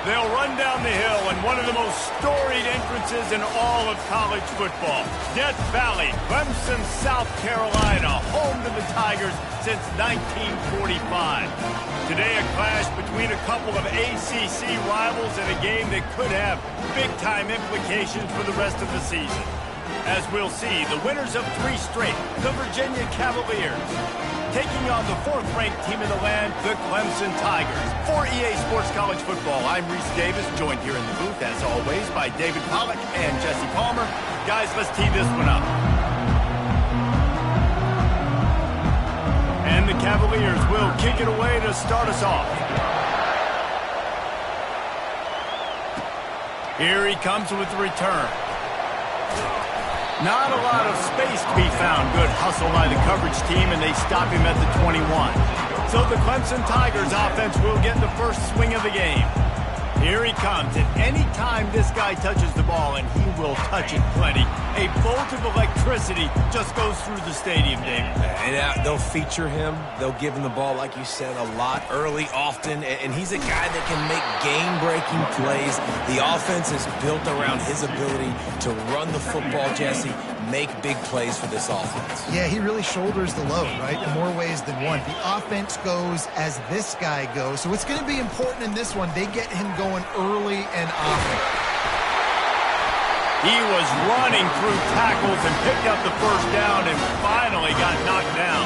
They'll run down the hill in one of the most storied entrances in all of college football. Death Valley, Clemson, South Carolina, home to the Tigers since 1945. Today, a clash between a couple of ACC rivals in a game that could have big-time implications for the rest of the season. As we'll see, the winners of 3 straight, the Virginia Cavaliers, taking on the 4th-ranked team in the land, the Clemson Tigers. For EA Sports College Football, I'm Reese Davis, joined here in the booth, as always, by David Pollack and Jesse Palmer. Guys, let's tee this one up. And the Cavaliers will kick it away to start us off. Here he comes with the return. Not a lot of space to be found. Good hustle by the coverage team, and they stop him at the 21. So the Clemson Tigers offense will get the first swing of the game. Here he comes, and any time this guy touches the ball, and he will touch it plenty, a bolt of electricity just goes through the stadium, David. And they'll feature him. They'll give him the ball, like you said, a lot, early, often, and he's a guy that can make game-breaking plays. The offense is built around his ability to run the football, Jesse, make big plays for this offense. Yeah, he really shoulders the load, right, in more ways than one. The offense goes as this guy goes, so it's going to be important in this one. They get him going early and often. He was running through tackles and picked up the first down and finally got knocked down.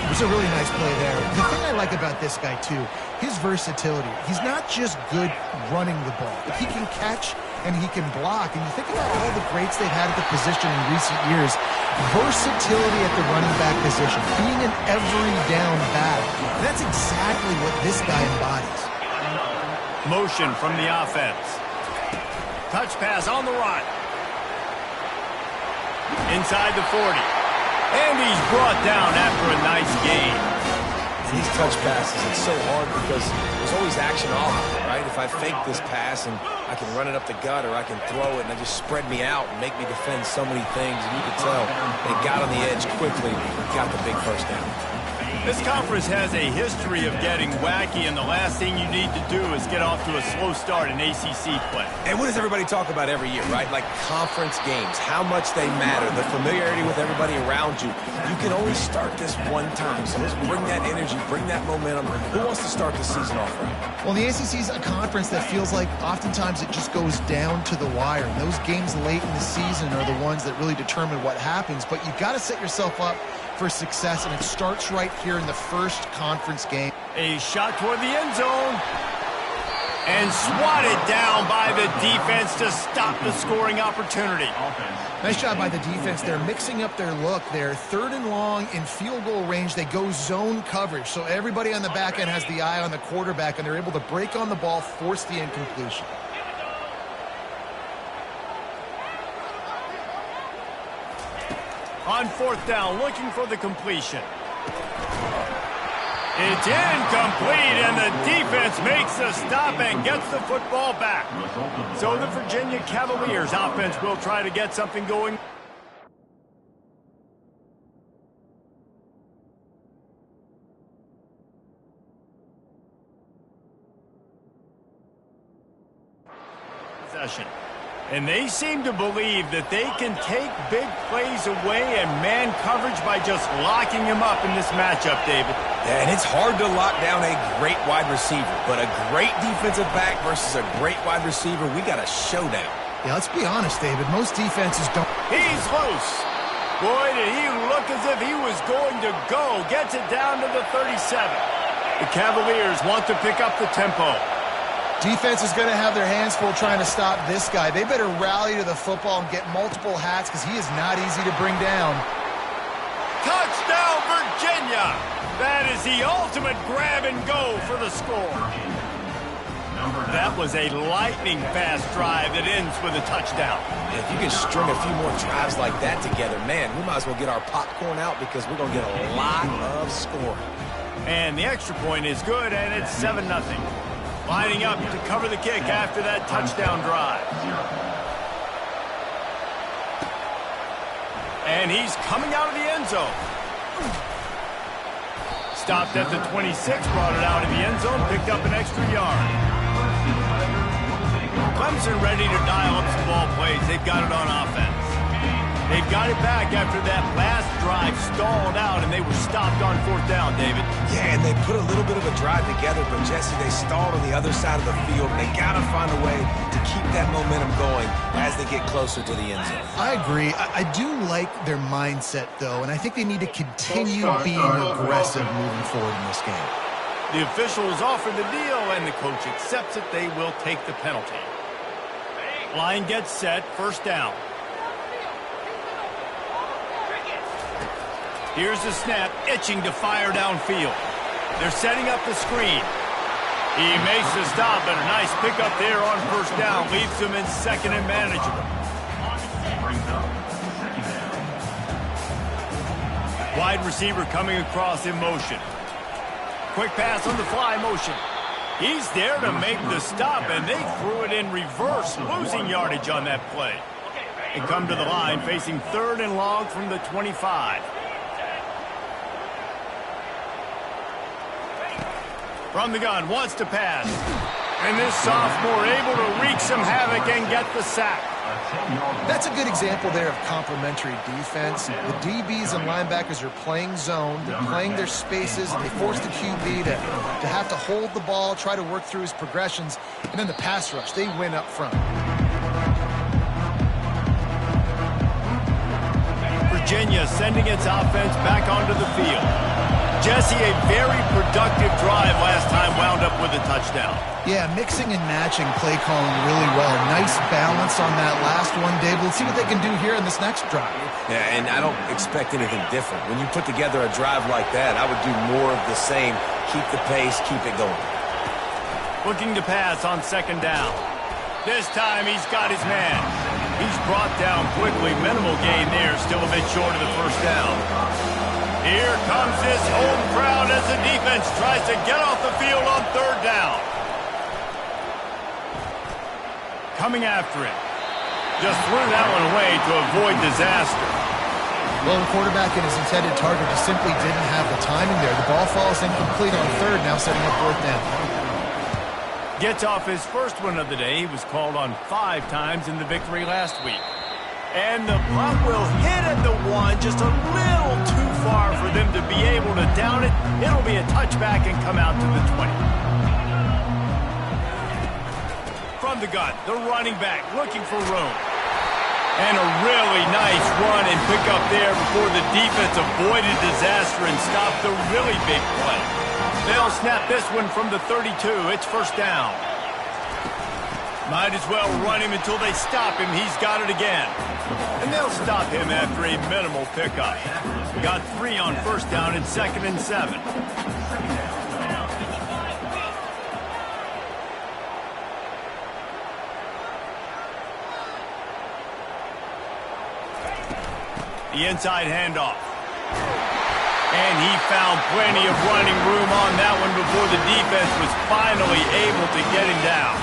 It was a really nice play there. The thing I like about this guy, too, his versatility. He's not just good running the ball. He can catch and he can block. And you think about all the greats they've had at the position in recent years. Versatility at the running back position. Being an every down back. That's exactly what this guy embodies. Motion from the offense. Touch pass on the run. Inside the 40. And he's brought down after a nice gain. These touch passes, it's so hard because there's always action off of it, right? If I fake this pass and I can run it up the gut or I can throw it and it just spread me out and make me defend so many things, and you can tell they got on the edge quickly, got the big first down. This conference has a history of getting wacky, and the last thing you need to do is get off to a slow start in ACC play. And what does everybody talk about every year, right? Like conference games, how much they matter, the familiarity with everybody around you. You can only start this one time, so let's bring that energy, bring that momentum. Who wants to start the season off right? Well, the ACC is a conference that feels like oftentimes it just goes down to the wire. And those games late in the season are the ones that really determine what happens. But you've got to set yourself up for success, and it starts right here in the first conference game. A shot toward the end zone. And swatted down by the defense to stop the scoring opportunity. Nice job by the defense. They're mixing up their look. They're 3rd and long in field goal range. They go zone coverage, so everybody on the back end has the eye on the quarterback, and they're able to break on the ball, force the incompletion. On 4th down, looking for the completion. It's incomplete, and the defense makes the stop and gets the football back. So the Virginia Cavaliers offense will try to get something going. Possession. And they seem to believe that they can take big plays away and man coverage by just locking him up in this matchup, David. Yeah, and it's hard to lock down a great wide receiver, but a great defensive back versus a great wide receiver, we got a showdown. Yeah, let's be honest, David. Most defenses don't. He's loose. Boy, did he look as if he was going to go. Gets it down to the 37. The Cavaliers want to pick up the tempo. Defense is going to have their hands full trying to stop this guy. They better rally to the football and get multiple hats because he is not easy to bring down. Touchdown, Virginia! That is the ultimate grab and go for the score. That was a lightning-fast drive that ends with a touchdown. If you can string a few more drives like that together, man, we might as well get our popcorn out because we're going to get a lot of scoring. And the extra point is good, and it's 7-0. Lining up to cover the kick after that touchdown drive. And he's coming out of the end zone. Stopped at the 26, brought it out of the end zone, picked up an extra yard. Clemson ready to dial up some ball plays. They've got it on offense. They've got it back after that last drive stalled out, and they were stopped on 4th down, David. Yeah, and they put a little bit of a drive together, but, Jesse, they stalled on the other side of the field. They got to find a way to keep that momentum going as they get closer to the end zone. I agree. I do like their mindset, though, and I think they need to continue being aggressive moving forward in this game. The official has offered the deal, and the coach accepts it. They will take the penalty. Line gets set, 1st down. Here's the snap, itching to fire downfield. They're setting up the screen. He makes the stop, and a nice pickup there on 1st down. Leaves them in 2nd and manageable. Wide receiver coming across in motion. Quick pass on the fly motion. He's there to make the stop, and they threw it in reverse, losing yardage on that play. They come to the line facing 3rd and long from the 25. From the gun, wants to pass. And this sophomore able to wreak some havoc and get the sack. That's a good example there of complementary defense. The DBs and linebackers are playing zone. They're playing their spaces, and they force the QB to have to hold the ball, try to work through his progressions. And then the pass rush, they win up front. Virginia sending its offense back onto the field. Jesse, a very productive drive last time, wound up with a touchdown. Yeah, mixing and matching play calling really well. Nice balance on that last one, Dave. Let's see what they can do here in this next drive. Yeah, and I don't expect anything different. When you put together a drive like that, I would do more of the same. Keep the pace, keep it going. Looking to pass on 2nd down. This time he's got his man. He's brought down quickly. Minimal gain there, still a bit short of the 1st down. Here comes this home crowd as the defense tries to get off the field on 3rd down. Coming after it. Just threw that one away to avoid disaster. Well, the quarterback and his intended target just simply didn't have the timing there. The ball falls incomplete on 3rd, now setting up 4th down. Gets off his first one of the day. He was called on 5 times in the victory last week. And the punt will hit at the 1, just a little too far for them to be able to down it. It'll be a touchback and come out to the 20. From the gun, the running back looking for room. And a really nice run and pick up there before the defense avoided disaster and stopped the really big play. They'll snap this one from the 32. It's 1st down. Might as well run him until they stop him. He's got it again. And they'll stop him after a minimal pickup. Got 3 on 1st down and 2nd and 7. The inside handoff. And he found plenty of running room on that one before the defense was finally able to get him down.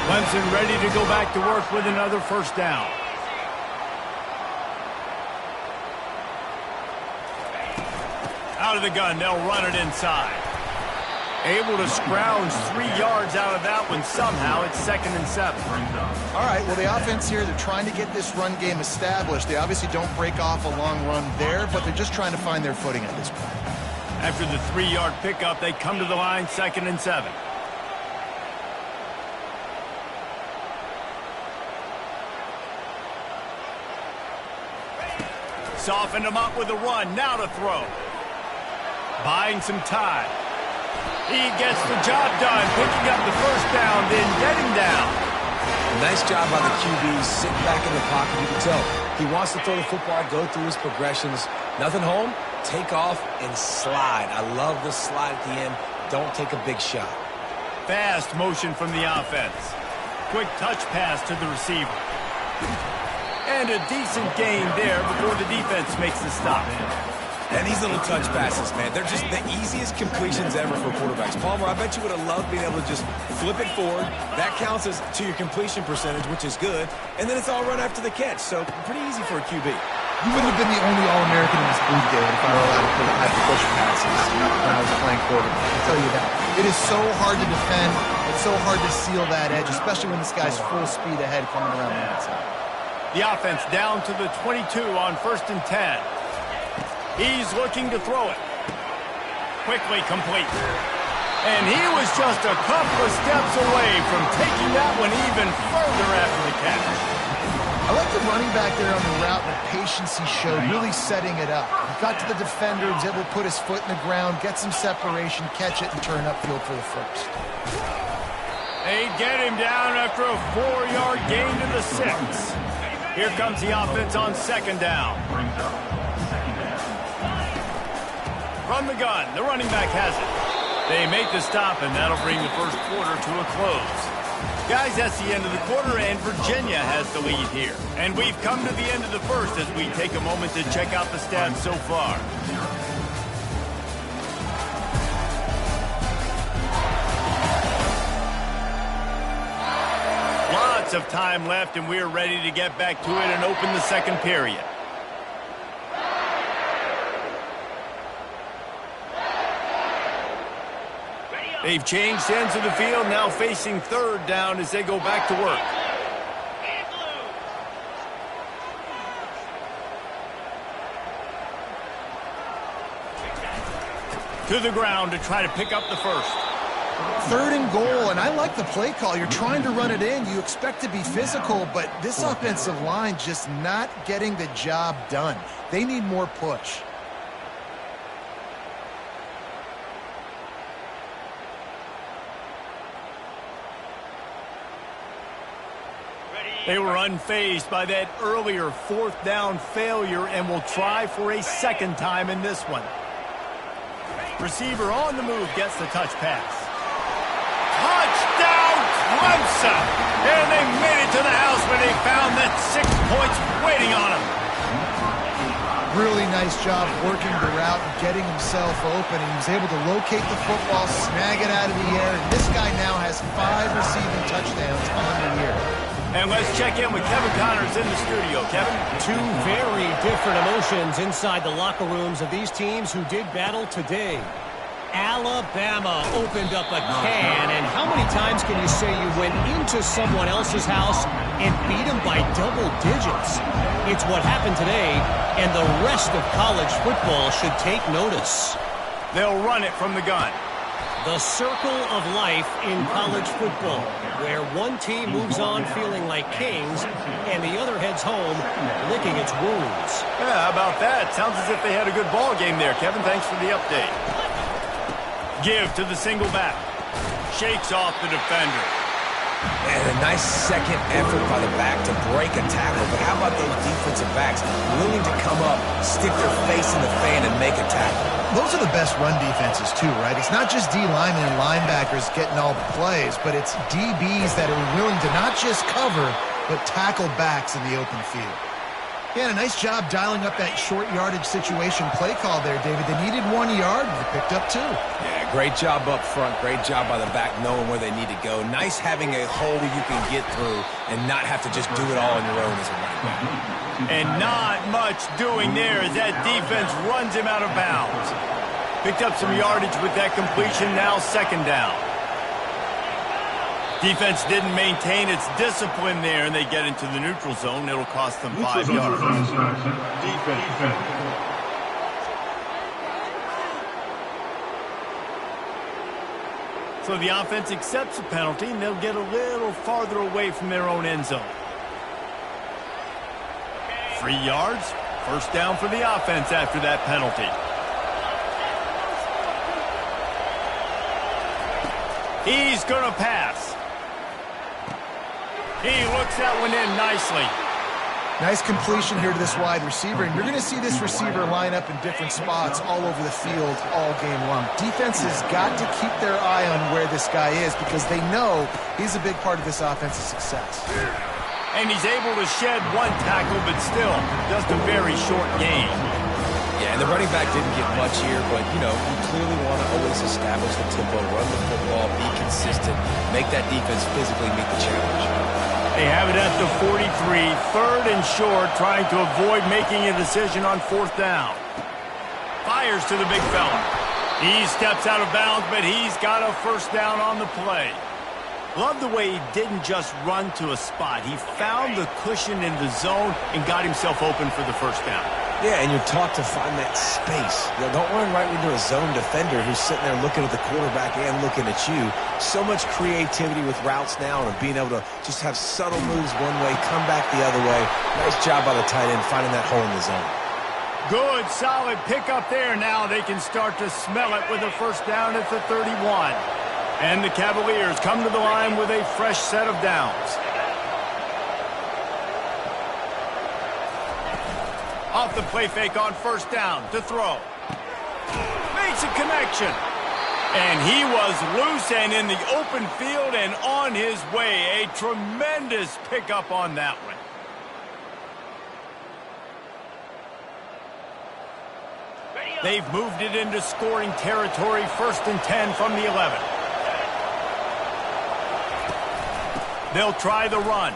Clemson ready to go back to work with another 1st down. Out of the gun, they'll run it inside. Able to scrounge 3 yards out of that one somehow. It's 2nd and 7. All right, well, the offense here, they're trying to get this run game established. They obviously don't break off a long run there, but they're just trying to find their footing at this point. After the 3-yard pickup, they come to the line, 2nd and 7. Softened him up with a run, now to throw. Buying some time. He gets the job done, picking up the 1st down, then getting down. Nice job by the QB, sitting back in the pocket. You can tell he wants to throw the football, go through his progressions. Nothing home, take off and slide. I love the slide at the end. Don't take a big shot. Fast motion from the offense. Quick touch pass to the receiver. And a decent gain there before the defense makes the stop. And these little touch passes, man, they're just the easiest completions ever for quarterbacks. Palmer, I bet you would have loved being able to just flip it forward. That counts as to your completion percentage, which is good. And then it's all run after the catch, so pretty easy for a QB. You wouldn't have been the only All-American in this booth, David, if I were allowed to have to push passes when I was playing quarterback. I'll tell you that. It is so hard to defend. It's so hard to seal that edge, especially when this guy's full speed ahead coming around the outside. The offense down to the 22 on 1st and 10. He's looking to throw it. Quickly complete. And he was just a couple of steps away from taking that one even further after the catch. I like the running back there on the route and the patience he showed, really setting it up. He got to the defender, was able to put his foot in the ground, get some separation, catch it, and turn upfield for the first. They get him down after a 4-yard gain to the 6. Here comes the offense on 2nd down. From the gun, the running back has it. They make the stop, and that'll bring the first quarter to a close. Guys, that's the end of the quarter, and Virginia has the lead here. And we've come to the end of the first as we take a moment to check out the stats so far. Lots of time left, and we're ready to get back to it and open the second period. They've changed ends of the field, now facing 3rd down as they go back to work. To the ground to try to pick up the first. 3rd and goal, and I like the play call. You're trying to run it in. You expect to be physical, but this offensive line just not getting the job done. They need more push. They were unfazed by that earlier 4th down failure and will try for a 2nd time in this one. Receiver on the move gets the touch pass. Touchdown, Clemson! And they made it to the house when they found that 6 points waiting on them. Really nice job working the route and getting himself open. He was able to locate the football, snag it out of the air, and this guy now has 5 receiving touchdowns on the year. And let's check in with Kevin Connors in the studio. Kevin? 2 very different emotions inside the locker rooms of these teams who did battle today. Alabama opened up a can, and how many times can you say you went into someone else's house and beat them by double digits? It's what happened today, and the rest of college football should take notice. They'll run it from the gun. The circle of life in college football, where one team moves on feeling like kings and the other heads home licking its wounds. Yeah, how about that? Sounds as if they had a good ball game there. Kevin, thanks for the update. Give to the single back. Shakes off the defender. And a nice second effort by the back to break a tackle. But how about those defensive backs willing to come up, stick their face in the fan, and make a tackle? Those are the best run defenses, too, right? It's not just D linemen and linebackers getting all the plays, but it's DBs that are willing to not just cover, but tackle backs in the open field. Yeah, and a nice job dialing up that short yardage situation play call there, David. They needed 1 yard, and they picked up 2. Yeah, great job up front. Great job by the back knowing where they need to go. Nice having a hole you can get through and not have to just do it all on your own as a running back. And not much doing there as that defense runs him out of bounds. Picked up some yardage with that completion, now 2nd down. Defense didn't maintain its discipline there, and they get into the neutral zone. It'll cost them 5 yards. Defense. So the offense accepts a penalty, and they'll get a little farther away from their own end zone. 3 yards, 1st down for the offense after that penalty. He's going to pass. He looks that one in nicely. Nice completion here to this wide receiver, and you're going to see this receiver line up in different spots all over the field all game long. Defense has got to keep their eye on where this guy is because they know he's a big part of this offense's success. And he's able to shed 1 tackle, but still just a very short game. Yeah, and the running back didn't get much here, but, you know, you clearly want to always establish the tempo, run the football, be consistent, make that defense physically meet the challenge. They have it at the 43, third and short, trying to avoid making a decision on fourth down. Fires to the big fella. He steps out of bounds, but he's got a first down on the play. Love the way he didn't just run to a spot. He found the cushion in the zone and got himself open for the first down. Yeah, and you're taught to find that space. Don't run right into a zone defender who's sitting there looking at the quarterback and looking at you. So much creativity with routes now and being able to just have subtle moves one way, come back the other way. Nice job by the tight end finding that hole in the zone. Good, solid pickup there. Now they can start to smell it with a first down at the 31. And the Cavaliers come to the line with a fresh set of downs. Off the play fake on first down to throw. Makes a connection. And he was loose and in the open field and on his way. A tremendous pickup on that one. They've moved it into scoring territory, first and 10 from the 11. They'll try the run.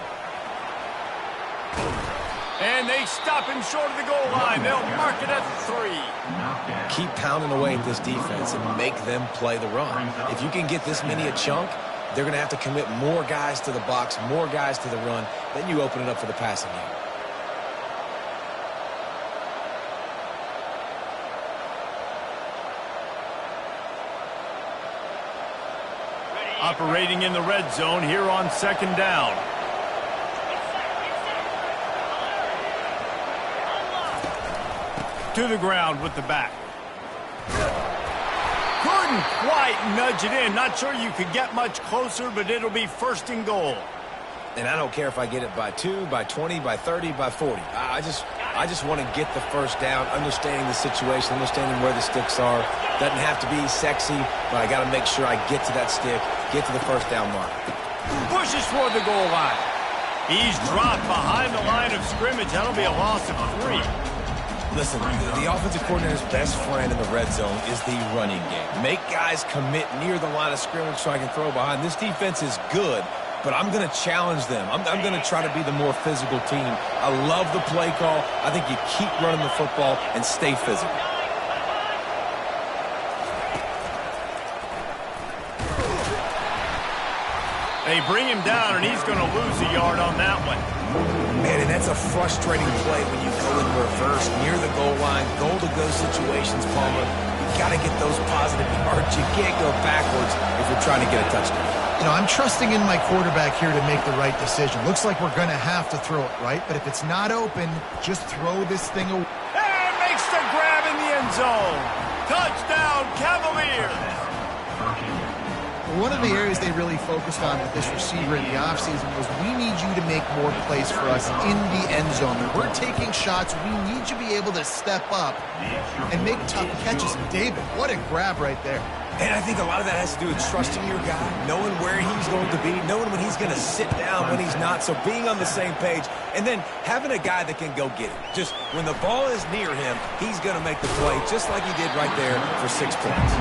And they stop him short of the goal line. They'll mark it at 3. Keep pounding away at this defense and make them play the run. If you can get this many a chunk, they're going to have to commit more guys to the box, more guys to the run. Then you open it up for the passing game. Operating in the red zone here on second down. To the ground with the back. Couldn't quite nudge it in. Not sure you could get much closer, but it'll be first and goal. And I don't care if I get it by 2, by 20, by 30, by 40. I just want to get the first down, understanding the situation, understanding where the sticks are. Doesn't have to be sexy, but I got to make sure I get to that stick, get to the first down mark. Pushes toward the goal line. He's dropped behind the line of scrimmage. That'll be a loss of 3. Listen, the offensive coordinator's best friend in the red zone is the running game. Make guys commit near the line of scrimmage so I can throw behind. This defense is good, but I'm going to challenge them. I'm going to try to be the more physical team. I love the play call. I think you keep running the football and stay physical. They bring him down, and he's going to lose a yard on that one. Man, and that's a frustrating play when you go in reverse near the goal line, goal-to-go situations, Palmer. You got to get those positive yards. You can't go backwards if you're trying to get a touchdown. You know, I'm trusting in my quarterback here to make the right decision. Looks like we're going to have to throw it, right? But if it's not open, just throw this thing away. And makes the grab in the end zone. Touchdown, Cavaliers. One of the areas they really focused on with this receiver in the offseason was we need you to make more plays for us in the end zone. When we're taking shots, we need you to be able to step up and make tough catches. David, what a grab right there. And I think a lot of that has to do with trusting your guy, knowing where he's going to be, knowing when he's going to sit down, when he's not. So being on the same page, and then having a guy that can go get it. Just when the ball is near him, he's going to make the play, just like he did right there for 6 points.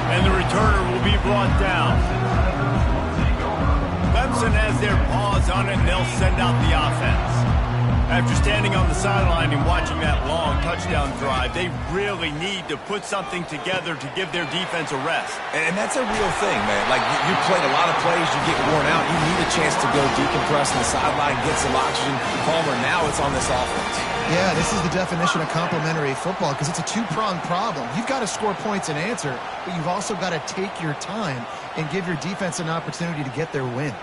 And the returner will be brought down. Clemson has their paws on it, and they'll send out the offense. After standing on the sideline and watching that long touchdown drive, they really need to put something together to give their defense a rest. And that's a real thing, man. Like, you played a lot of plays, you get worn out, you need a chance to go decompress on the sideline, get some oxygen. Palmer, now it's on this offense. Yeah, this is the definition of complementary football because it's a two-pronged problem. You've got to score points and answer, but you've also got to take your time and give your defense an opportunity to get their win.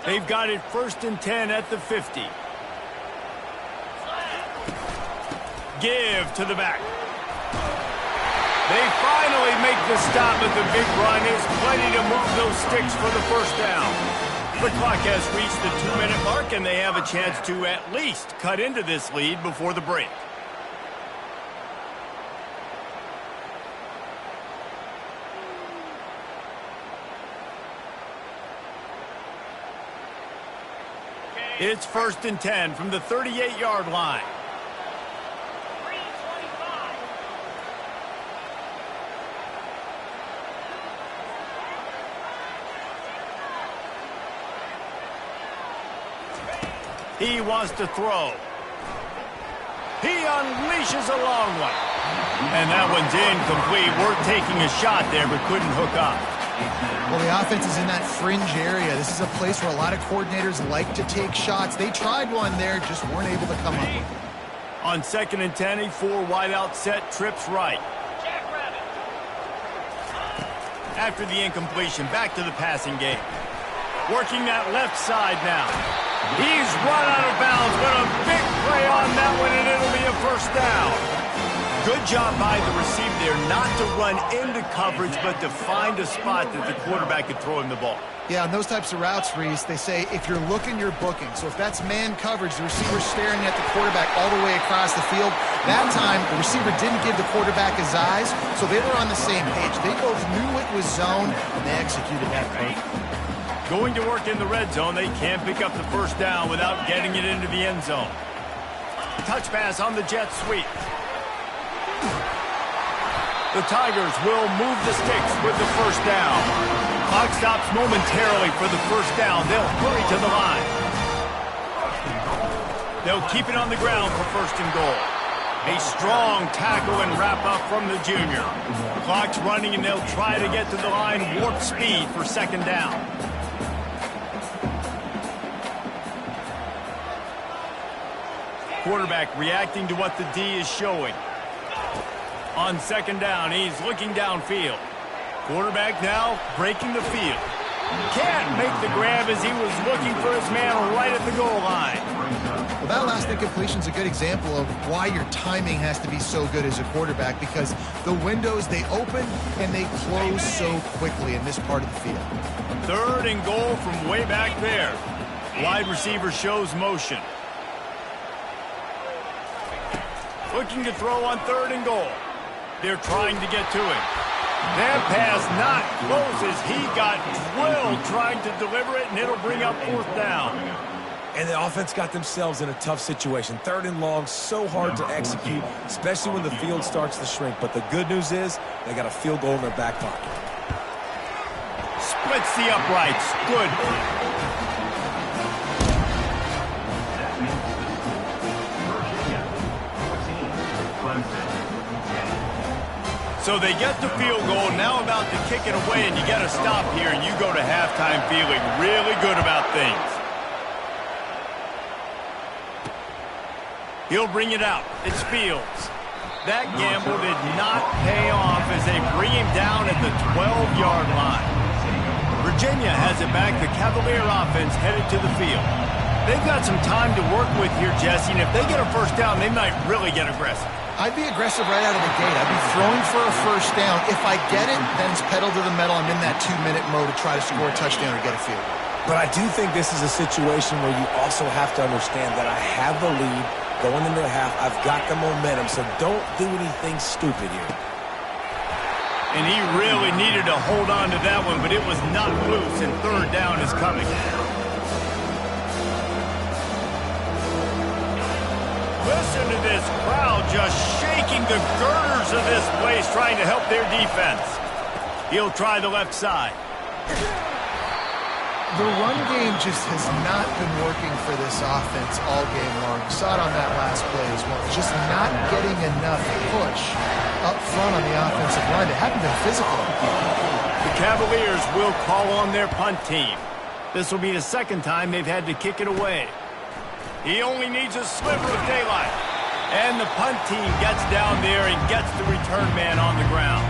They've got it first and 10 at the 50. Give to the back. They finally make the stop, but the big run is plenty to move those sticks for the first down. The clock has reached the 2-minute mark, and they have a chance to at least cut into this lead before the break. It's 1st and 10 from the 38-yard line. He wants to throw. He unleashes a long one. And that one's incomplete. We're taking a shot there, but couldn't hook up. Well, the offense is in that fringe area. This is a place where a lot of coordinators like to take shots. They tried one there, just weren't able to come up with it. On 2nd and 10, a 4-wideout set, trips right. After the incompletion, back to the passing game. Working that left side now. He's run out of bounds, but a big play on that one, and it'll be a 1st down. Good job by the receiver there not to run into coverage, but to find a spot that the quarterback could throw him the ball. Yeah, on those types of routes, Reese, they say if you're looking, you're booking. So if that's man coverage, the receiver's staring at the quarterback all the way across the field. That time, the receiver didn't give the quarterback his eyes, so they were on the same page. They both knew it was zone, and they executed that right. Going to work in the red zone, they can't pick up the 1st down without getting it into the end zone. Touch pass on the jet sweep. The Tigers will move the sticks with the 1st down. Clock stops momentarily for the 1st down. They'll hurry to the line. They'll keep it on the ground for 1st and goal. A strong tackle and wrap up from the junior. Clock's running and they'll try to get to the line warp speed for 2nd down. Quarterback reacting to what the D is showing. On 2nd down, he's looking downfield. Quarterback now breaking the field. Can't make the grab as he was looking for his man right at the goal line. Well, that last incompletion is a good example of why your timing has to be so good as a quarterback, because the windows, they open and they close so quickly in this part of the field. 3rd and goal from way back there. Wide receiver shows motion. Looking to throw on 3rd and goal. They're trying to get to him. That pass not close as he got drilled trying to deliver it, and it'll bring up 4th down. And the offense got themselves in a tough situation. 3rd and long, so hard to execute, especially when the field starts to shrink. But the good news is they got a field goal in their back pocket. Splits the uprights. Good. So they get the field goal, now about to kick it away, and you got to stop here, and you go to halftime feeling really good about things. He'll bring it out. It's Fields. That gamble did not pay off as they bring him down at the 12-yard line. Virginia has it back. The Cavalier offense headed to the field. They've got some time to work with here, Jesse, and if they get a 1st down, they might really get aggressive. I'd be aggressive right out of the gate. I'd be throwing for a 1st down. If I get it, then it's pedal to the metal. I'm in that 2-minute mode to try to score a touchdown or get a field. But I do think this is a situation where you also have to understand that I have the lead going into the half. I've got the momentum, so don't do anything stupid here. And he really needed to hold on to that one, but it was not loose, and 3rd down is coming. Listen to this crowd just shaking the girders of this place, trying to help their defense. He'll try the left side. The run game just has not been working for this offense all game long. You saw it on that last play as well. Just not getting enough push up front on the offensive line. They haven't been physical. The Cavaliers will call on their punt team. This will be the 2nd time they've had to kick it away. He only needs a sliver of daylight. And the punt team gets down there and gets the return man on the ground.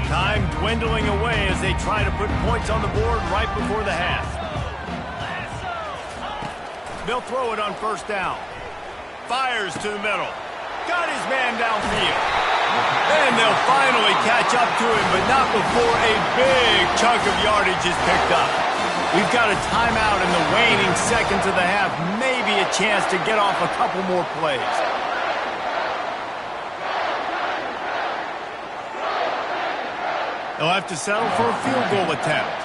Time dwindling away as they try to put points on the board right before the half. They'll throw it on 1st down. Fires to the middle. Got his man downfield. And they'll finally catch up to him, but not before a big chunk of yardage is picked up. We've got a timeout in the waning seconds of the half, maybe maybe a chance to get off a couple more plays. They'll have to settle for a field goal attempt.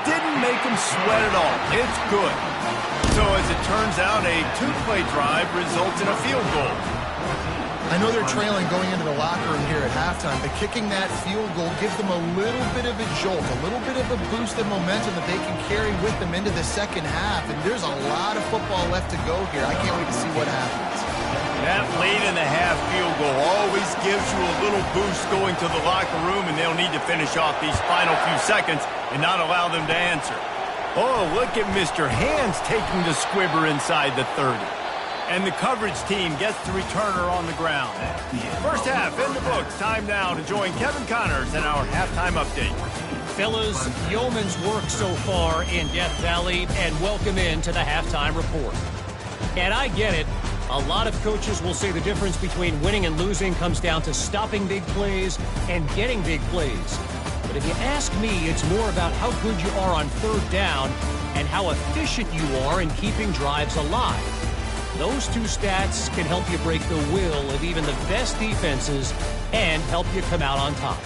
Didn't make him sweat at all. It's good. So as it turns out, a two-play drive results in a field goal. I know they're trailing going into the locker room here at halftime, but kicking that field goal gives them a little bit of a jolt, a little bit of a boost of momentum that they can carry with them into the second half. And there's a lot of football left to go here. I can't wait to see what happens. That late in the half field goal always gives you a little boost going to the locker room, and they'll need to finish off these final few seconds and not allow them to answer. Oh, look at Mr. Hands taking the squibber inside the 30. And the coverage team gets the returner on the ground. First half in the books. Time now to join Kevin Connors in our halftime update. Fellas, yeoman's work so far in Death Valley, and welcome into the halftime report. And I get it. A lot of coaches will say the difference between winning and losing comes down to stopping big plays and getting big plays. But if you ask me, it's more about how good you are on third down and how efficient you are in keeping drives alive. Those two stats can help you break the will of even the best defenses and help you come out on top.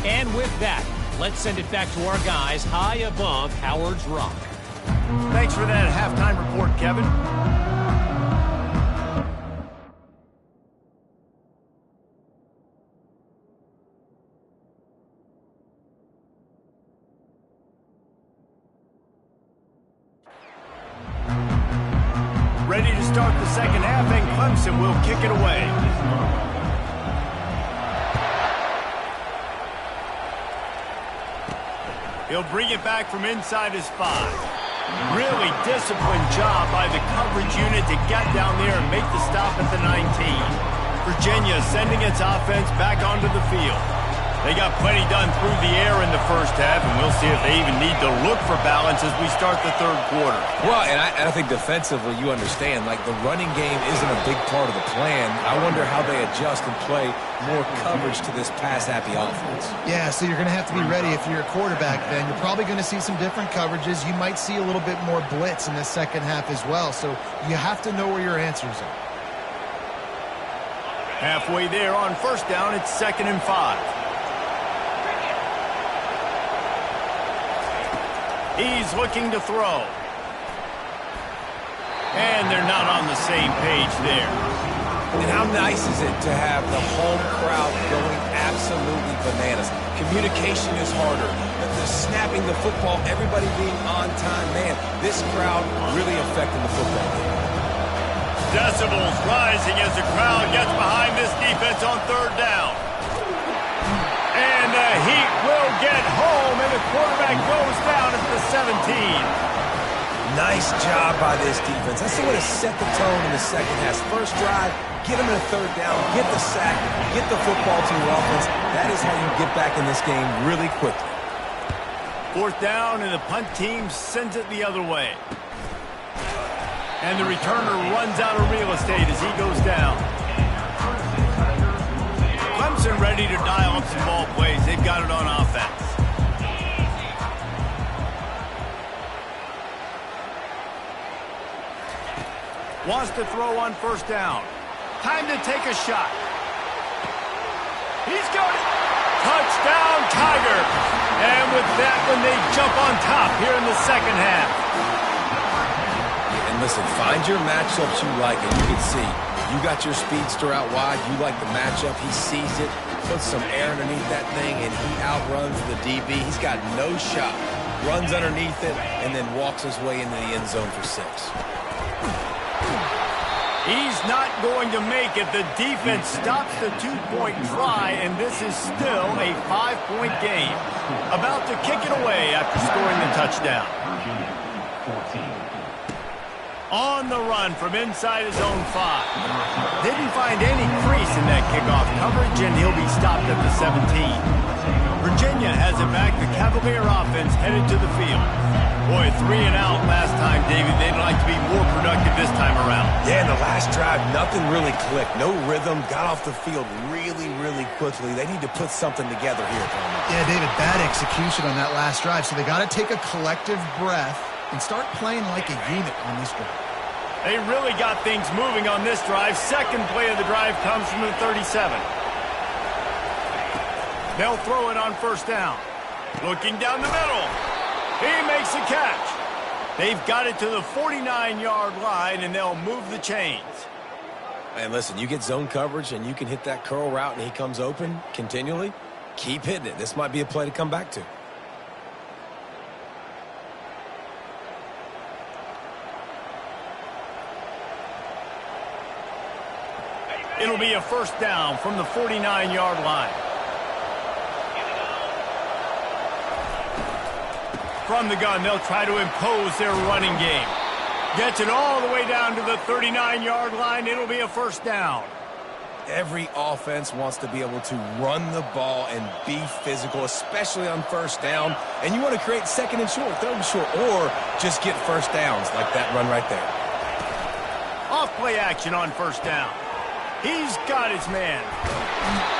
And with that, let's send it back to our guys high above Howard's Rock. Thanks for that halftime report, Kevin. Ready to start the second half, and Clemson will kick it away. He'll bring it back from inside his 5. Really disciplined job by the coverage unit to get down there and make the stop at the 19. Virginia sending its offense back onto the field. They got plenty done through the air in the first half, and we'll see if they even need to look for balance as we start the third quarter. Well, and I think defensively, you understand, like the running game isn't a big part of the plan. I wonder how they adjust and play more coverage to this pass-happy offense. Yeah, so you're going to have to be ready if you're a quarterback then. You're probably going to see some different coverages. You might see a little bit more blitz in the second half as well, so you have to know where your answers are. Halfway there on first down, it's 2nd and 5. He's looking to throw. And they're not on the same page there. And how nice is it to have the home crowd going absolutely bananas? Communication is harder. The snapping the football, everybody being on time. Man, this crowd really affecting the football game. Decibels rising as the crowd gets behind this defense on third down. And the heat will get home, and the quarterback goes down at the 17. Nice job by this defense. That's the way to set the tone in the second half. First drive, get them in a third down, get the sack, get the football to your offense. That is how you get back in this game really quickly. Fourth down, and the punt team sends it the other way. And the returner runs out of real estate as he goes down. Clemson ready to dial up some ball plays. They've got it on offense. Wants to throw on first down. Time to take a shot. He's got it. Touchdown, Tiger. And with that one, they jump on top here in the second half. And listen, find your matchups you like, and you can see. You got your speedster out wide. You like the matchup. He sees it, puts some air underneath that thing, and he outruns the DB. He's got no shot. Runs underneath it, and then walks his way into the end zone for 6. He's not going to make it. The defense stops the two-point try, and this is still a 5-point game. About to kick it away after scoring the touchdown. On the run from inside his own 5. Didn't find any crease in that kickoff coverage, and he'll be stopped at the 17. Virginia has it back. The Cavalier offense headed to the field. Boy, 3 and out last time, David. They'd like to be more productive this time around. Yeah, in the last drive, nothing really clicked. No rhythm. Got off the field really, really quickly. They need to put something together here, Coleman. Yeah, David, bad execution on that last drive. So they got to take a collective breath and start playing like a unit on this drive. They really got things moving on this drive. Second play of the drive comes from the 37. They'll throw it on first down. Looking down the middle. He makes a catch. They've got it to the 49-yard line, and they'll move the chains. And listen, you get zone coverage, and you can hit that curl route, and he comes open continually. Keep hitting it. This might be a play to come back to. It'll be a first down from the 49-yard line. From the gun, they'll try to impose their running game. Gets it all the way down to the 39-yard line. It'll be a first down. Every offense wants to be able to run the ball and be physical, especially on first down. And you want to create second and short, third and short, or just get first downs like that run right there. Off-play action on first down. He's got his man.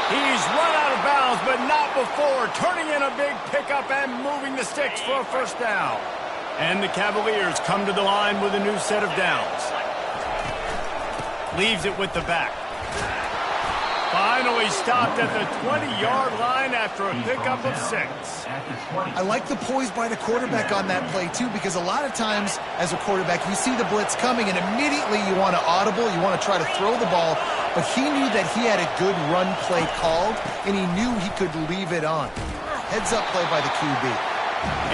He's run out of bounds, but not before turning in a big pickup and moving the sticks for a first down. And the Cavaliers come to the line with a new set of downs. Leaves it with the back. Finally stopped at the 20-yard line after a pickup of 6. I like the poise by the quarterback on that play, too, because a lot of times as a quarterback, you see the blitz coming, and immediately you want to audible, you want to try to throw the ball, but he knew that he had a good run play called, and he knew he could leave it on. Heads-up play by the QB.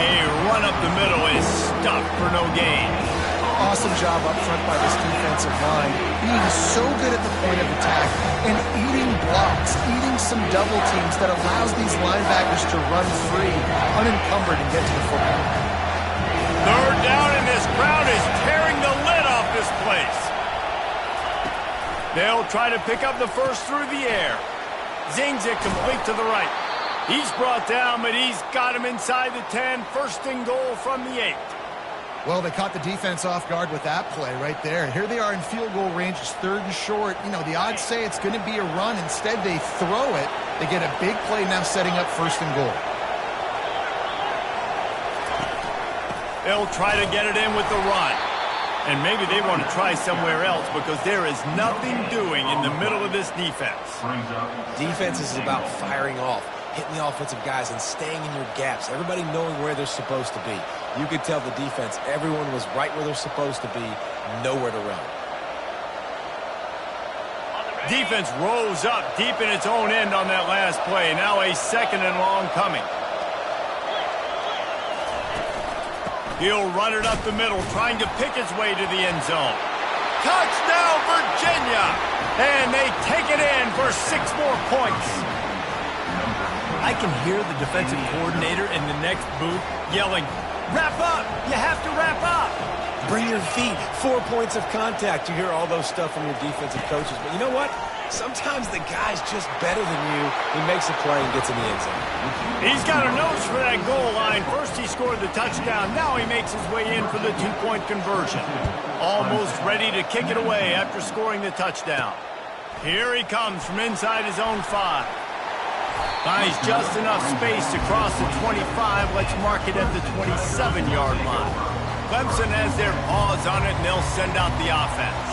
A run up the middle is stuffed for no gain. Awesome job up front by this defensive line, being so good at the point of attack and eating blocks, eating some double teams that allows these linebackers to run free, unencumbered, and get to the football. Third down, and this crowd is tearing the lid off this place. They'll try to pick up the first through the air. Zings it complete to the right. He's brought down, but he's got him inside the 10. First and goal from the 8. Well, they caught the defense off guard with that play right there. Here they are in field goal range. It's third and short. You know, the odds say it's going to be a run. Instead, they throw it. They get a big play now setting up first and goal. They'll try to get it in with the run. And maybe they want to try somewhere else because there is nothing doing in the middle of this defense. Defense is about firing off, hitting the offensive guys, and staying in your gaps. Everybody knowing where they're supposed to be. You could tell the defense, everyone was right where they're supposed to be, nowhere to run. Defense rose up deep in its own end on that last play. Now a second and long coming. He'll run it up the middle, trying to pick its way to the end zone. Touchdown, Virginia! And they take it in for 6 more points. I can hear the defensive coordinator in the next booth yelling, "Wrap up! You have to wrap up!" Bring your feet. 4 points of contact. You hear all those stuff from your defensive coaches. But you know what? Sometimes the guy's just better than you. He makes a play and gets in the end zone. He's got a nose for that goal line. First he scored the touchdown. Now he makes his way in for the 2-point conversion. Almost ready to kick it away after scoring the touchdown. Here he comes from inside his own 5. Finds just enough space to cross the 25. Let's mark it at the 27-yard line. Clemson has their paws on it, and they'll send out the offense.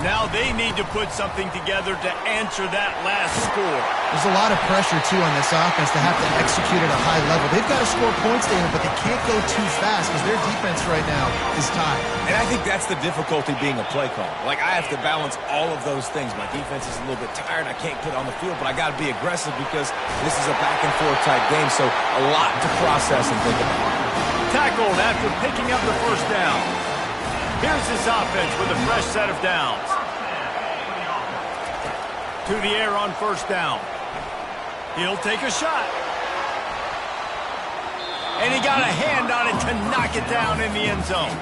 Now they need to put something together to answer that last score. There's a lot of pressure, too, on this offense to have to execute at a high level. They've got to score points, David, but they can't go too fast because their defense right now is tied. And I think that's the difficulty being a play caller. Like, I have to balance all of those things. My defense is a little bit tired. I can't put it on the field, but I got to be aggressive because this is a back-and-forth type game, so a lot to process and think about. Tackled after picking up the first down. Here's this offense with a fresh set of downs. To the air on first down. He'll take a shot. And he got a hand on it to knock it down in the end zone.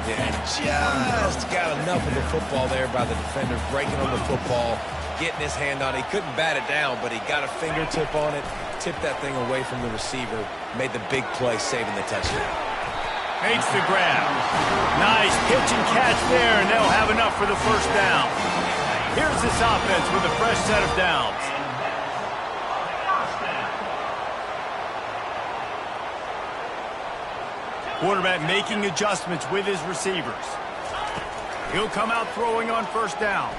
Yeah, just got enough of the football there by the defender, breaking on the football, getting his hand on it. He couldn't bat it down, but he got a fingertip on it, tipped that thing away from the receiver, made the big play, saving the touchdown. Makes the grab. Nice pitch and catch there, and they'll have enough for the first down. Here's this offense with a fresh set of downs. Quarterback making adjustments with his receivers. He'll come out throwing on first down.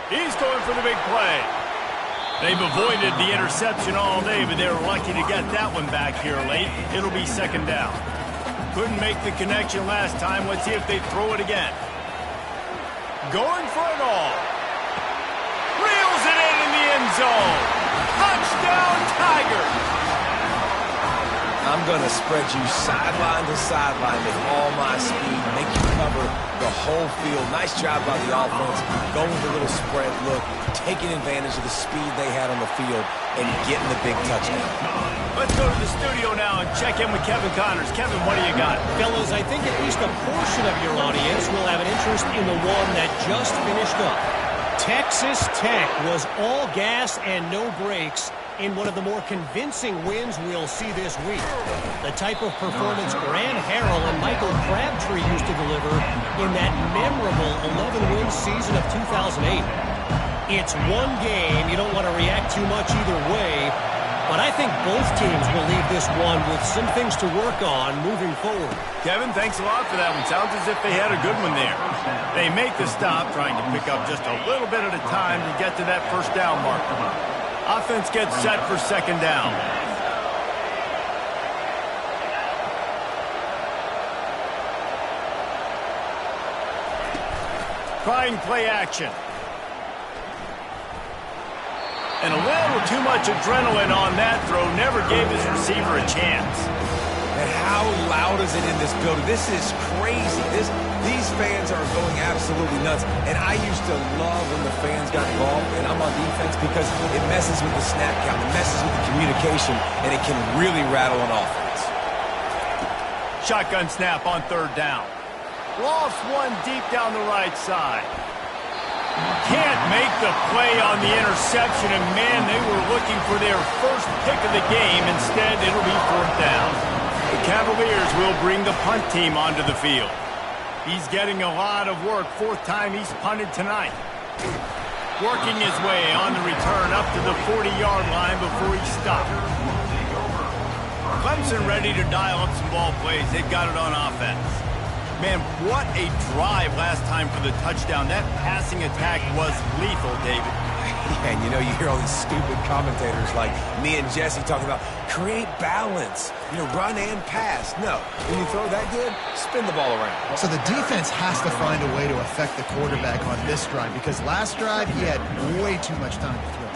He's going for the big play. They've avoided the interception all day, but they're lucky to get that one back here late. It'll be second down. Couldn't make the connection last time. Let's see if they throw it again. Going for it all. Reels it in the end zone. Touchdown, Tigers. I'm going to spread you sideline to sideline with all my speed, make you cover the whole field. Nice job by the offense, going with a little spread look, taking advantage of the speed they had on the field, and getting the big touchdown. Let's go to the studio now and check in with Kevin Connors. Kevin, what do you got? Fellas, I think at least a portion of your audience will have an interest in the one that just finished up. Texas Tech was all gas and no brakes in one of the more convincing wins we'll see this week. The type of performance Grant Harrell and Michael Crabtree used to deliver in that memorable 11-win season of 2008. It's one game. You don't want to react too much either way, but I think both teams will leave this one with some things to work on moving forward. Kevin, thanks a lot for that one. Sounds as if they had a good one there. They make the stop, trying to pick up just a little bit at a time to get to that first down marker. Offense gets set for second down. Trying play action. And a little too much adrenaline on that throw. Never gave his receiver a chance. And how loud is it in this building? This is crazy. These fans are going absolutely nuts. And I used to love when the fans got involved, and I'm on defense, because it messes with the snap count, it messes with the communication, and it can really rattle an offense. Shotgun snap on third down. Lost one deep down the right side. Can't make the play on the interception, and man, they were looking for their first pick of the game. Instead, it'll be fourth down. The Cavaliers will bring the punt team onto the field. He's getting a lot of work. Fourth time he's punted tonight. Working his way on the return up to the 40-yard line before he stopped. Clemson ready to dial up some ball plays. They've got it on offense. Man, what a drive last time for the touchdown. That passing attack was lethal, David. And you know, you hear all these stupid commentators like me and Jesse talking about create balance, run and pass. No, when you throw that good, spin the ball around. So the defense has to find a way to affect the quarterback on this drive, because last drive he had way too much time to throw.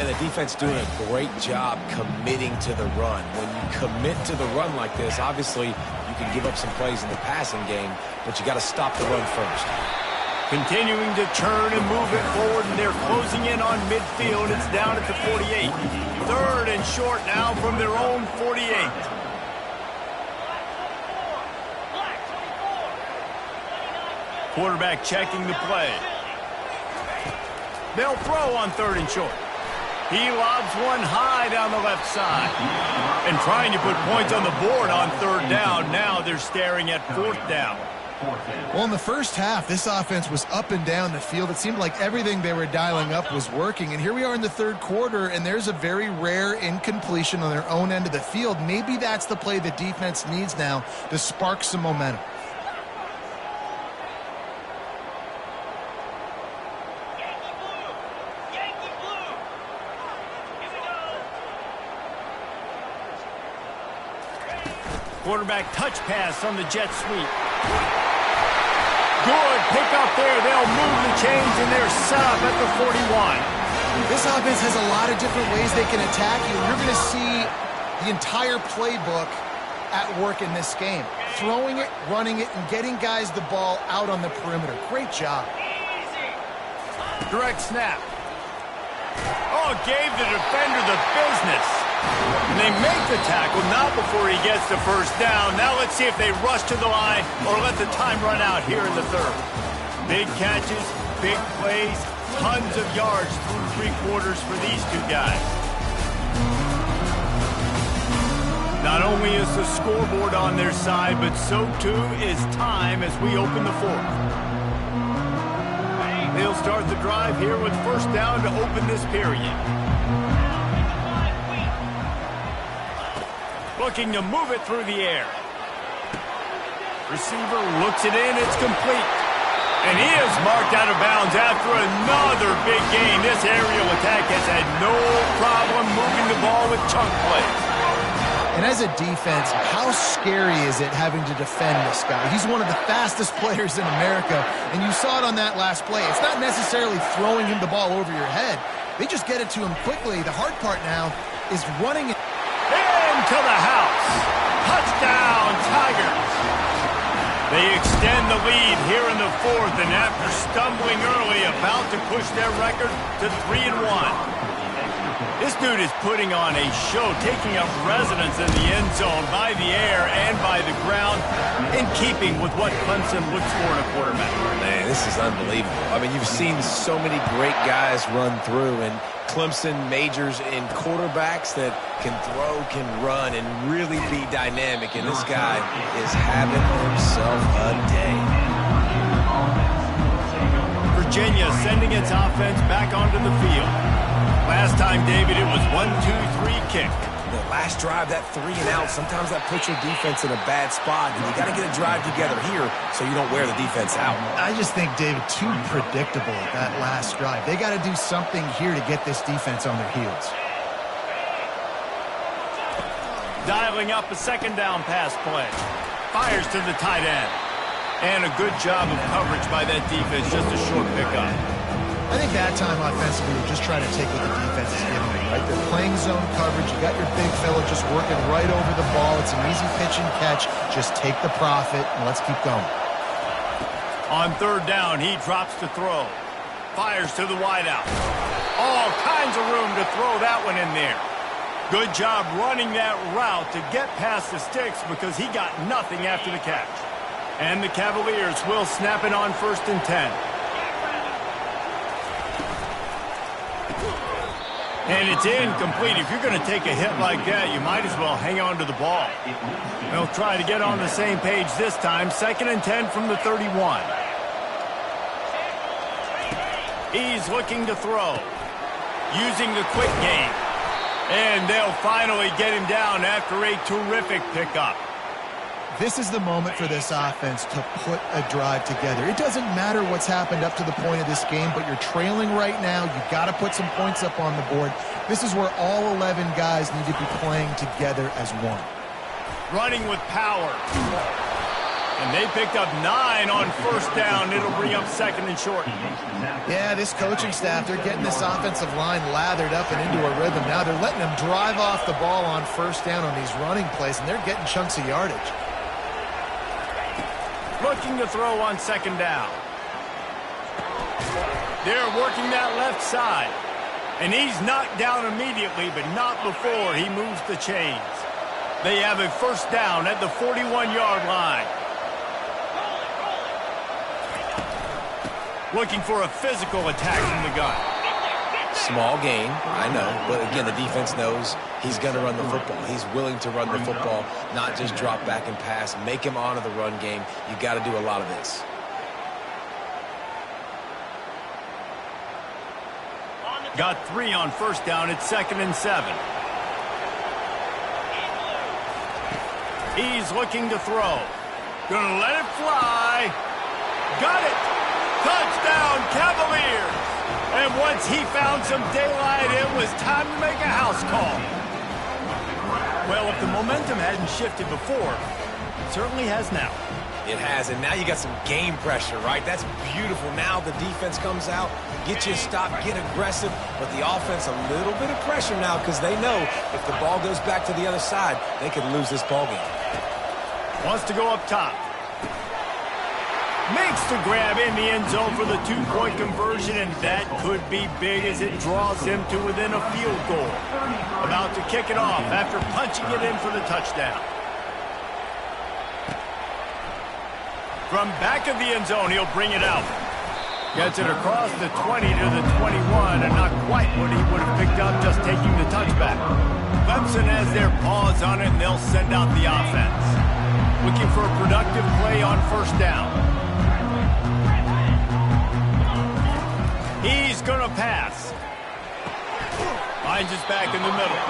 And the defense doing a great job committing to the run. When you commit to the run like this, obviously you can give up some plays in the passing game, but you got to stop the run first. Continuing to turn and move it forward, and they're closing in on midfield. It's down at the 48. Third and short now from their own 48. Quarterback checking the play. They'll throw on third and short. He lobs one high down the left side. And trying to put points on the board on third down. Now they're staring at fourth down. Well, in the first half, this offense was up and down the field. It seemed like everything they were dialing up was working. And here we are in the third quarter, and there's a very rare incompletion on their own end of the field. Maybe that's the play the defense needs now to spark some momentum. Quarterback touch pass on the jet sweep. Good pick up there. They'll move the chains, and they're set up at the 41. This offense has a lot of different ways they can attack you. You're going to see the entire playbook at work in this game. Throwing it, running it, and getting guys the ball out on the perimeter. Great job. Direct snap. Oh, gave the defender the business. And they make the tackle, not before he gets the first down. Now let's see if they rush to the line or let the time run out here in the third. Big catches, big plays, tons of yards through three quarters for these two guys. Not only is the scoreboard on their side, but so too is time as we open the fourth. They'll start the drive here with first down to open this period. Looking to move it through the air. Receiver looks it in, it's complete. And he is marked out of bounds after another big gain. This aerial attack has had no problem moving the ball with chunk plays. And as a defense, how scary is it having to defend this guy? He's one of the fastest players in America, and you saw it on that last play. It's not necessarily throwing him the ball over your head. They just get it to him quickly. The hard part now is running it. Into the house. Touchdown, Tigers. They extend the lead here in the fourth, and after stumbling early, about to push their record to 3-1. This dude is putting on a show, taking up residence in the end zone by the air and by the ground, in keeping with what Clemson looks for in a quarterback. Man, this is unbelievable. I mean, you've seen so many great guys run through, and Clemson majors in quarterbacks that can throw, can run, and really be dynamic, and this guy is having himself a day. Virginia sending its offense back onto the field. Last time, David, it was 1-2-3 kick. The last drive, that 3 and out, sometimes that puts your defense in a bad spot, and you got to get a drive together here so you don't wear the defense out. I just think, David, too predictable that last drive. They got to do something here to get this defense on their heels. Dialing up a second down pass play. Fires to the tight end. And a good job of coverage by that defense, just a short pickup. I think that time offensively, we're just trying to take what the defense is giving them, right? They're playing zone coverage. You got your big fella just working right over the ball. It's an easy pitch and catch. Just take the profit, and let's keep going. On third down, he drops to throw. Fires to the wideout. All kinds of room to throw that one in there. Good job running that route to get past the sticks because he got nothing after the catch. And the Cavaliers will snap it on 1st and 10. And it's incomplete. If you're going to take a hit like that, you might as well hang on to the ball. They'll try to get on the same page this time. 2nd and 10 from the 31. He's looking to throw. Using the quick game. And they'll finally get him down after a terrific pickup. This is the moment for this offense to put a drive together. It doesn't matter what's happened up to the point of this game, but you're trailing right now. You've got to put some points up on the board. This is where all 11 guys need to be playing together as one. Running with power. And they picked up 9 on 1st down. It'll bring up 2nd and short. Yeah, this coaching staff, they're getting this offensive line lathered up and into a rhythm. Now they're letting them drive off the ball on 1st down on these running plays, and they're getting chunks of yardage. Looking to throw on 2nd down. They're working that left side. And he's knocked down immediately, but not before he moves the chains. They have a 1st down at the 41-yard line. Looking for a physical attack from the gun. Small gain, I know, but again, the defense knows he's going to run the football. He's willing to run the football, not just drop back and pass. Make him honor the run game. You got to do a lot of this. Got 3 on 1st down. It's 2nd and 7. He's looking to throw. Gonna let it fly. Got it. Touchdown, Cavaliers. And once he found some daylight, it was time to make a house call. Well, if the momentum hadn't shifted before, it certainly has now. It has, and now you got some game pressure, right? That's beautiful. Now the defense comes out, get you a stop, get aggressive, but the offense a little bit of pressure now because they know if the ball goes back to the other side, they could lose this ball game. Wants to go up top. Makes the grab in the end zone for the 2-point conversion, and that could be big as it draws him to within a field goal. About to kick it off after punching it in for the touchdown. From back of the end zone, he'll bring it out. Gets it across the 20 to the 21, and not quite what he would have picked up just taking the touchback. Clemson has their paws on it, and they'll send out the offense. Looking for a productive play on first down. He's going to pass. Finds his back in the middle.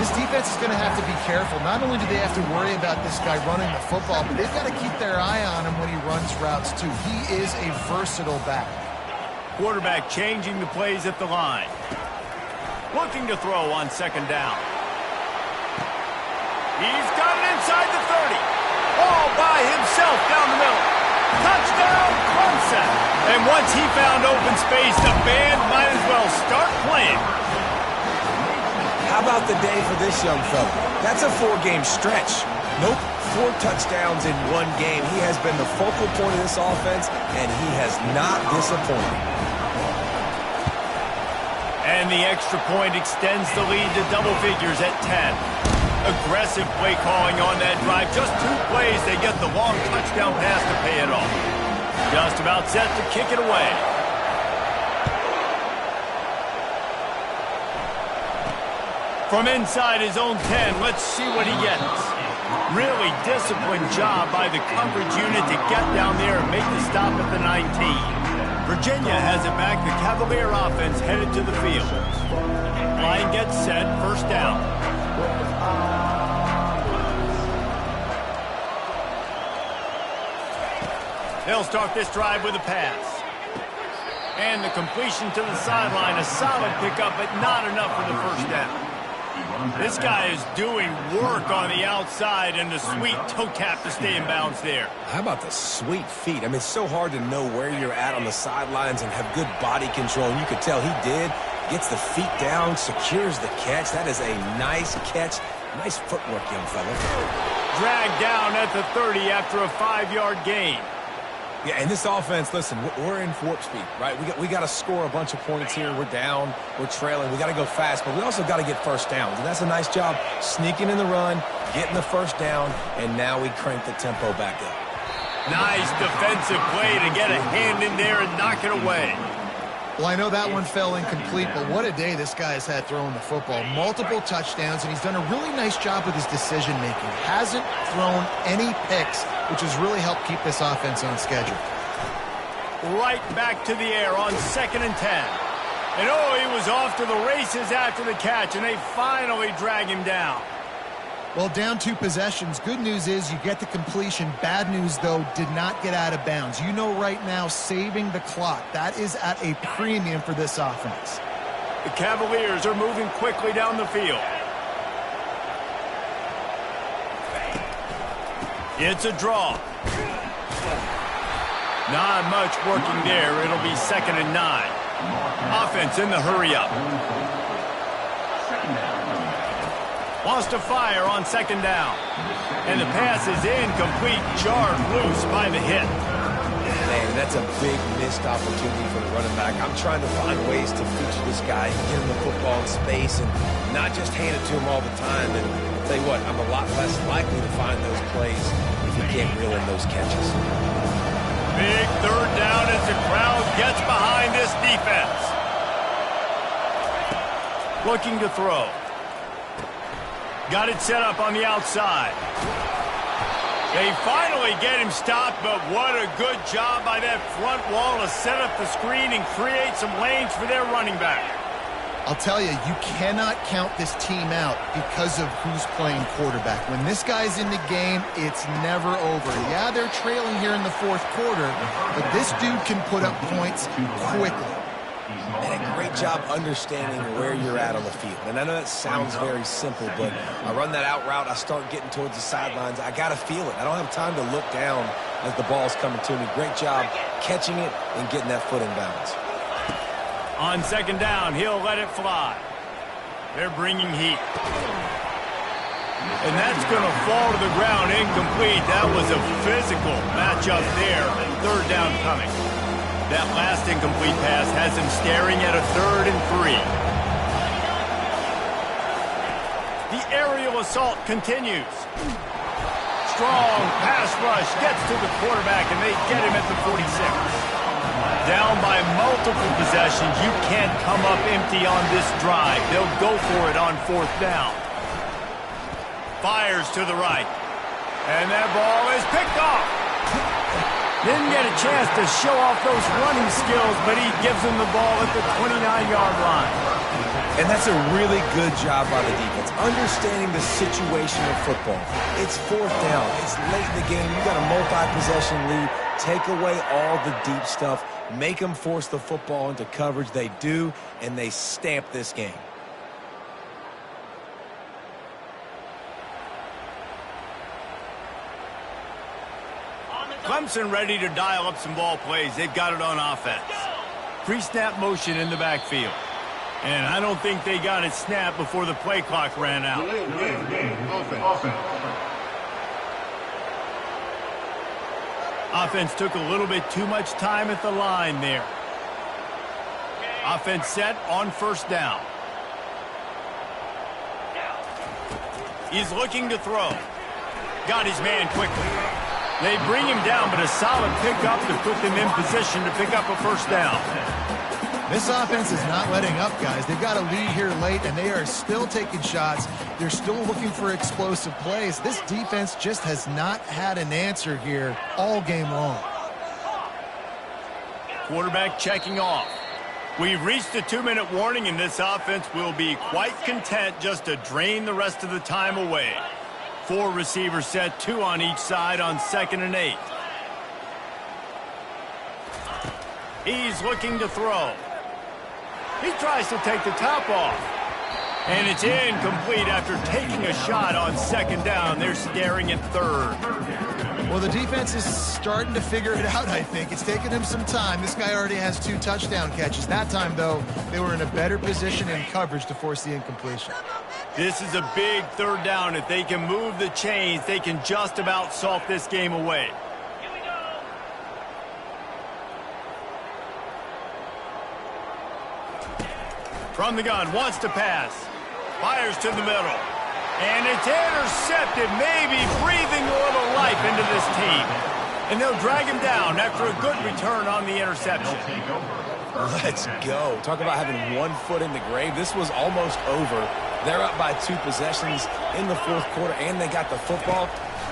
This defense is going to have to be careful. Not only do they have to worry about this guy running the football, but they've got to keep their eye on him when he runs routes, too. He is a versatile back. Quarterback changing the plays at the line. Looking to throw on second down. He's got it inside the 30. All by himself down the middle. Touchdown, Clemson. And once he found open space, the band might as well start playing. How about the day for this young fella? That's a 4-game stretch. Nope, 4 touchdowns in 1 game. He has been the focal point of this offense, and he has not disappointed. And the extra point extends the lead to double figures at 10. Aggressive play calling on that drive. Just 2 plays, they get the long touchdown pass to pay it off. Just about set to kick it away. From inside his own 10, let's see what he gets. Really disciplined job by the coverage unit to get down there and make the stop at the 19. Virginia has it back. The Cavalier offense headed to the field. Line gets set, first down. They'll start this drive with a pass. And the completion to the sideline, a solid pickup, but not enough for the first down. This guy is doing work on the outside, and the sweet toe tap to stay in bounds there. How about the sweet feet? I mean, it's so hard to know where you're at on the sidelines and have good body control. And you could tell he did. Gets the feet down, secures the catch. That is a nice catch. Nice footwork, young fella. Dragged down at the 30 after a 5-yard gain. Yeah, and this offense, listen, we're in warp speed, right? We got to score a bunch of points here. We're down, we're trailing. We got to go fast, but we also got to get first downs. And that's a nice job sneaking in the run, getting the first down, and now we crank the tempo back up. Nice defensive play to get a hand in there and knock it away. Well, I know that one fell incomplete, but what a day this guy has had throwing the football. Multiple touchdowns, and he's done a really nice job with his decision-making. Hasn't thrown any picks, which has really helped keep this offense on schedule. Right back to the air on 2nd and 10. And oh, he was off to the races after the catch, and they finally drag him down. Well, down 2 possessions. Good news is you get the completion. Bad news, though, did not get out of bounds. You know right now, saving the clock. That is at a premium for this offense. The Cavaliers are moving quickly down the field. It's a draw. Not much working there. It'll be 2nd and 9. Offense in the hurry-up. Wants to fire on 2nd down. And the pass is incomplete, jarred loose by the hit. Man, that's a big missed opportunity for the running back. I'm trying to find ways to feature this guy, get him the football in space, and not just hand it to him all the time. And I'll tell you what, I'm a lot less likely to find those plays if he can't reel in those catches. Big 3rd down as the crowd gets behind this defense. Looking to throw. Got it set up on the outside. They finally get him stopped, but what a good job by that front wall to set up the screen and create some lanes for their running back. I'll tell you, you cannot count this team out because of who's playing quarterback. When this guy's in the game, it's never over. Yeah, they're trailing here in the 4th quarter, but this dude can put up points quickly. And a great job understanding where you're at on the field. And I know that sounds very simple, but I run that out route, I start getting towards the sidelines. I got to feel it. I don't have time to look down as the ball's coming to me. Great job catching it and getting that foot in bounds. On 2nd down, he'll let it fly. They're bringing heat. And that's going to fall to the ground incomplete. That was a physical matchup there. 3rd down coming. That last incomplete pass has him staring at a 3rd and 3. The aerial assault continues. Strong pass rush gets to the quarterback, and they get him at the 46. Down by multiple possessions, you can't come up empty on this drive. They'll go for it on 4th down. Fires to the right. And that ball is picked off. Didn't get a chance to show off those running skills, but he gives him the ball at the 29-yard line. And that's a really good job by the defense, understanding the situation of football. It's 4th down. It's late in the game. You got a multi-possession lead. Take away all the deep stuff. Make them force the football into coverage. They do, and they stamp this game. Clemson ready to dial up some ball plays. They've got it on offense. Pre-snap motion in the backfield. And I don't think they got it snapped before the play clock ran out. Offense took a little bit too much time at the line there. Offense set on 1st down. He's looking to throw. Got his man quickly. They bring him down, but a solid pickup to put them in position to pick up a 1st down. This offense is not letting up, guys. They've got a lead here late, and they are still taking shots. They're still looking for explosive plays. This defense just has not had an answer here all game long. Quarterback checking off. We've reached a 2-minute warning, and this offense will be quite content just to drain the rest of the time away. 4 receivers set, 2 on each side on 2nd and 8. He's looking to throw. He tries to take the top off. And it's incomplete after taking a shot on 2nd down. They're staring at 3rd. Well, the defense is starting to figure it out, I think. It's taken him some time. This guy already has 2 touchdown catches. That time, though, they were in a better position in coverage to force the incompletion. This is a big 3rd down. If they can move the chains, they can just about salt this game away. From the gun, wants to pass. Fires to the middle. And it's intercepted, maybe breathing a little life into this team. And they'll drag him down after a good return on the interception. Let's go. Talk about having 1 foot in the grave. This was almost over. They're up by 2 possessions in the 4th quarter, and they got the football.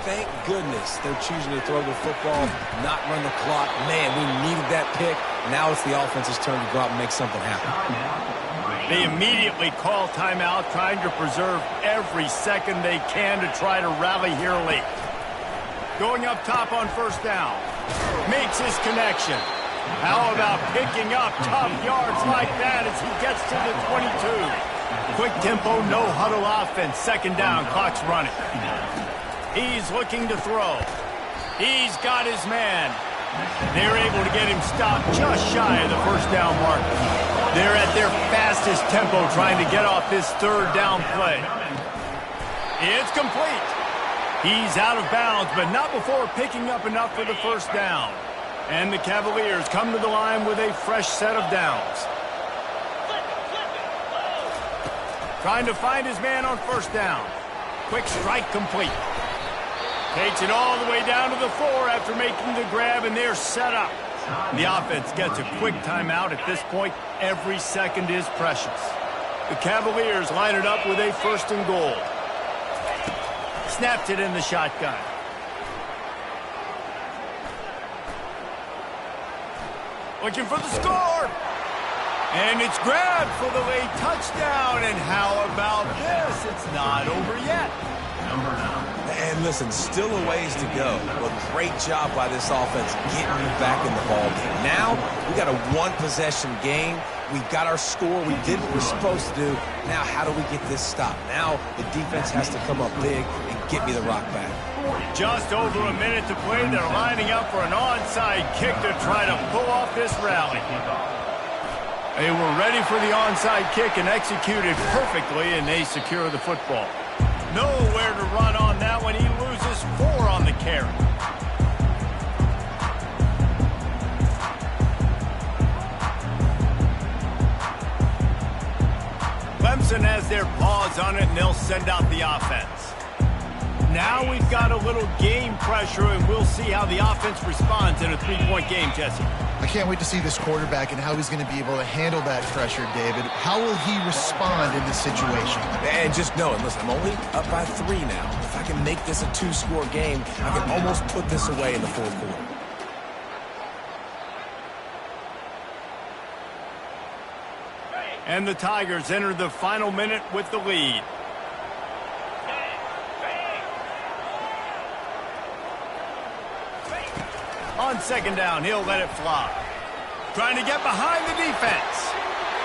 Thank goodness they're choosing to throw the football, not run the clock. Man, we needed that pick. Now it's the offense's turn to go out and make something happen. They immediately call timeout, trying to preserve every second they can to try to rally here late. Going up top on 1st down. Makes his connection. How about picking up tough yards like that as he gets to the 22? Quick tempo, no huddle offense. 2nd down, clock's running. He's looking to throw. He's got his man. They're able to get him stopped just shy of the 1st down mark. They're at their fastest tempo trying to get off this 3rd down play. It's complete. He's out of bounds, but not before picking up enough for the 1st down. And the Cavaliers come to the line with a fresh set of downs. Trying to find his man on 1st down. Quick strike complete. Takes it all the way down to the 4 after making the grab, and they're set up. The offense gets a quick timeout. At this point, every second is precious. The Cavaliers line it up with a 1st and goal. Snapped it in the shotgun. Looking for the score. And it's grabbed for the late touchdown. And how about this? It's not over yet. And listen, still a ways to go. But great job by this offense getting you back in the ball game. Now, we got a 1-possession game. We got our score. We did what we're supposed to do. Now, how do we get this stopped? Now, the defense has to come up big and get me the rock back. Just over a minute to play. They're lining up for an onside kick to try to pull off this rally. They were ready for the onside kick and executed perfectly, and they secure the football. Nowhere to run on that one. He loses 4 on the carry. Clemson has their paws on it, and they'll send out the offense. Now we've got a little game pressure, and we'll see how the offense responds in a 3-point game, Jesse. I can't wait to see this quarterback and how he's going to be able to handle that pressure, David. How will he respond in this situation? And just know, and listen, I'm only up by 3 now. If I can make this a 2-score game, I can almost put this away in the fourth quarter. And the Tigers enter the final minute with the lead. On second down, he'll let it fly. Trying to get behind the defense.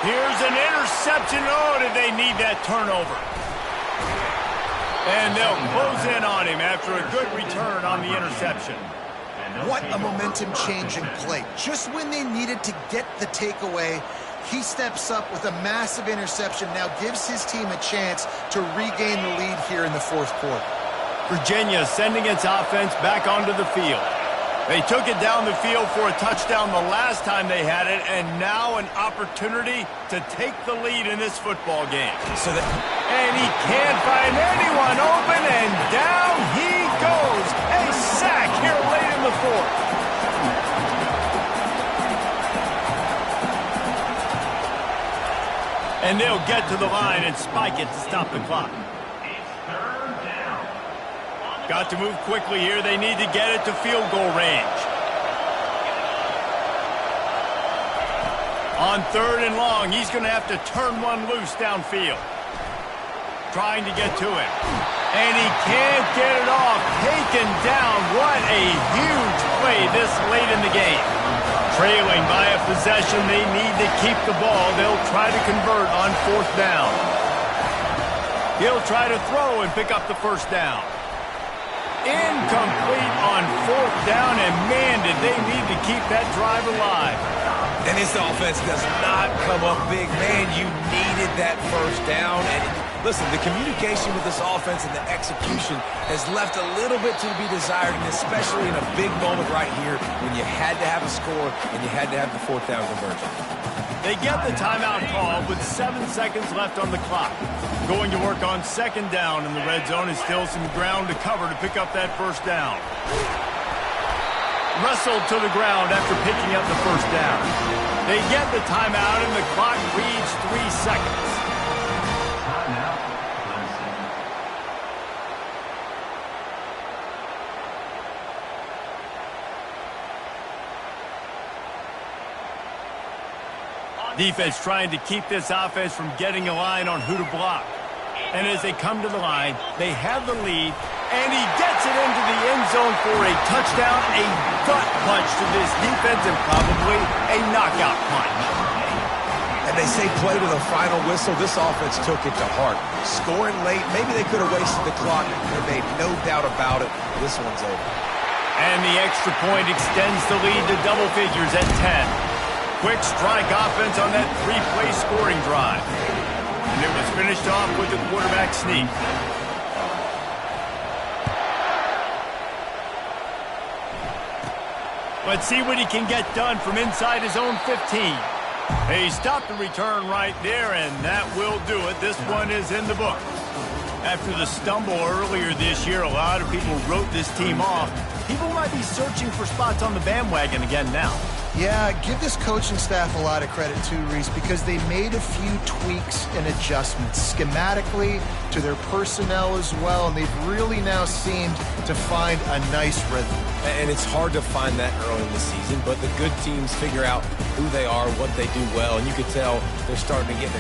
Here's an interception. Oh, did they need that turnover? And they'll close in on him after a good return on the interception. What a momentum-changing play. Just when they needed to get the takeaway, he steps up with a massive interception, now gives his team a chance to regain the lead here in the fourth quarter. Virginia sending its offense back onto the field. They took it down the field for a touchdown the last time they had it, and now an opportunity to take the lead in this football game. And he can't find anyone open, and down he goes. A sack here late in the fourth. And they'll get to the line and spike it to stop the clock. Got to move quickly here. They need to get it to field goal range. On third and long, he's going to have to turn one loose downfield. Trying to get to it. And he can't get it off. Taken down. What a huge play this late in the game. Trailing by a possession, they need to keep the ball. They'll try to convert on fourth down. He'll try to throw and pick up the first down. Incomplete on fourth down, and man, did they need to keep that drive alive. And this offense does not come up big. Man, you needed that first down. And listen, the communication with this offense and the execution has left a little bit to be desired, and especially in a big moment right here when you had to have a score and you had to have the fourth down conversion. They get the timeout call with 7 seconds left on the clock. Going to work on second down in the red zone is still some ground to cover to pick up that first down. Wrestled to the ground after picking up the first down. They get the timeout and the clock reads 3 seconds. Defense trying to keep this offense from getting a line on who to block. And as they come to the line, they have the lead, and he gets it into the end zone for a touchdown, a gut punch to this defense, and probably a knockout punch. And they say play to the final whistle. This offense took it to heart. Scoring late, maybe they could have wasted the clock, but they made no doubt about it. This one's over. And the extra point extends the lead to double figures at 10. Quick strike offense on that 3-play scoring drive. And it was finished off with the quarterback sneak. Let's see what he can get done from inside his own 15. He stopped the return right there, and that will do it. This one is in the book. After the stumble earlier this year, a lot of people wrote this team off. People might be searching for spots on the bandwagon again now. Yeah, give this coaching staff a lot of credit too, Reese, because they made a few tweaks and adjustments schematically to their personnel as well, and they've really now seemed to find a nice rhythm. And it's hard to find that early in the season, but the good teams figure out who they are, what they do well, and you could tell they're starting to get